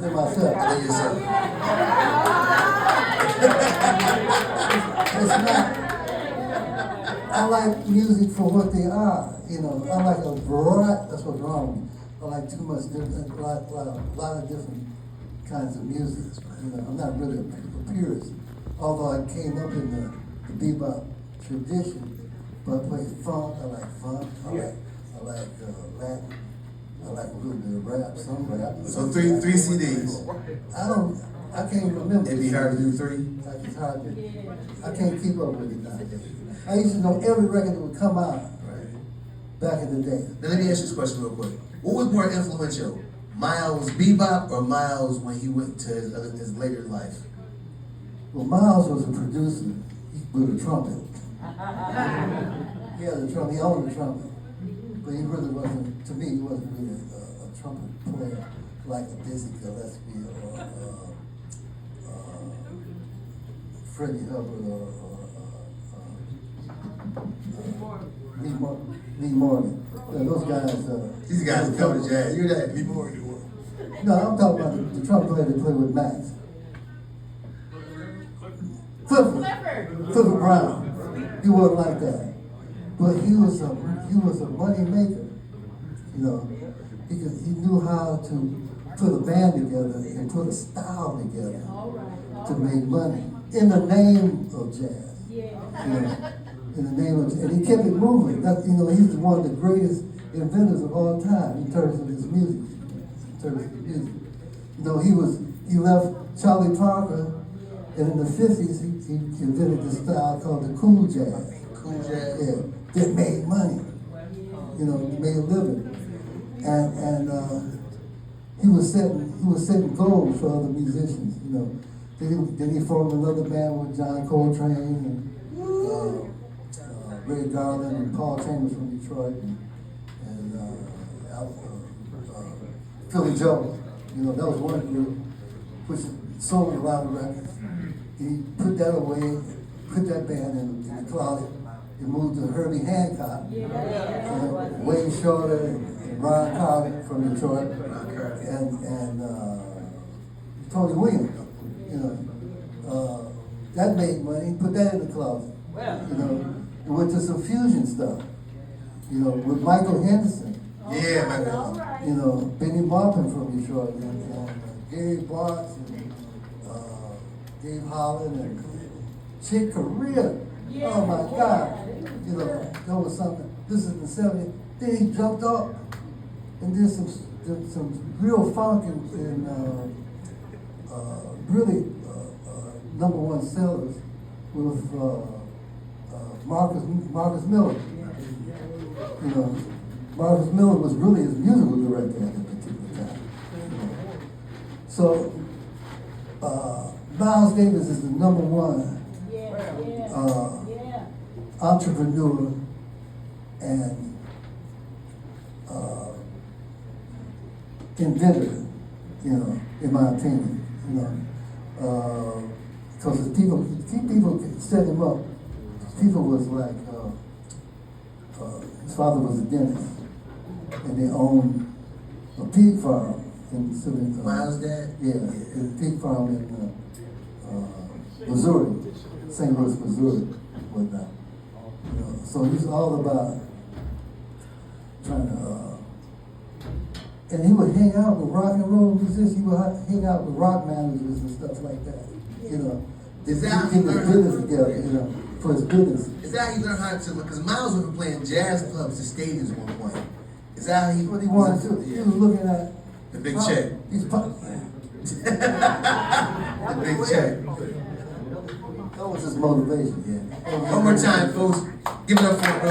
Myself. I know yourself. It's not. I like music for what they are. You know, I like a variety. That's what's wrong with me. I like too much different, a lot of different kinds of music. You know, I'm not really a purist. Although I came up in the bebop tradition, but I play funk. I like funk. I like Latin. I like a little bit of rap, some rap. So three CDs. I can't remember. It'd be hard to do three. It's hard to, I can't keep up with it nowadays. I used to know every record that would come out back in the day. Now let me ask you this question real quick. What was more influential, Miles' bebop or Miles when he went to his later life? Well, Miles was a producer with a trumpet. He had a trumpet, he owned a trumpet. But he really wasn't, to me, he wasn't really a trumpet player like a Dizzy Gillespie or Freddie Hubbard or Lee Morgan. Yeah, those guys. These guys cover jazz. You're that Lee Morgan one. No, I'm talking about the trumpet player that played with Max. Clifford Brown. He wasn't like that, but he was a money maker. You know, because he knew how to put a band together and put a style together to make money in the name of jazz. You know, in the name of, and he kept it moving. That, you know, he's one of the greatest inventors of all time in terms of his music. You know, he left Charlie Parker, and in the 50s he invented this style called the cool jazz. Cool jazz. Yeah, that made money. You know, made a living, and he was setting goals for other musicians. You know, then he formed another band with John Coltrane and Ray Garland and Paul Chambers from Detroit and Philly Joe. You know, that was one group which sold a lot of records. He put that away, put that band in the closet. He moved to Herbie Hancock, Wayne Shorter and Ron Carter from Detroit, and Tony Williams. You know, that made money. Put that in the closet. You know, he went to some fusion stuff. You know, with Michael Henderson. Yeah, Michael. You know, Benny Maupin from Detroit, and Gary Bartz, and Dave Holland, and Chick Corea. Oh my God. You know, that was something. This is the 70s. Then he jumped up and did some real funk and really #1 sellers with Marcus Miller. You know, Marcus Miller was really his musical director at that particular time. So Miles Davis is the #1 entrepreneur and inventor, you know, in my opinion, you know, because people set him up. People was like, his father was a dentist, and they owned a pig farm in Miles' dad? Yeah, a pig farm in Missouri, St. Louis, Missouri, whatnot. You know, so he's all about trying to, and he would hang out with rock and roll musicians. He would hang out with rock managers and stuff like that. You know, is that how he get his business together? You know, for his business. Is that how you learn how to? Because Miles was playing jazz clubs and stadiums at one point. Is that how he? What he wanted to do? Yeah. He was looking at the big check. He's the big check. That was his motivation. Yeah. One more time, folks. Give it up for him, bro.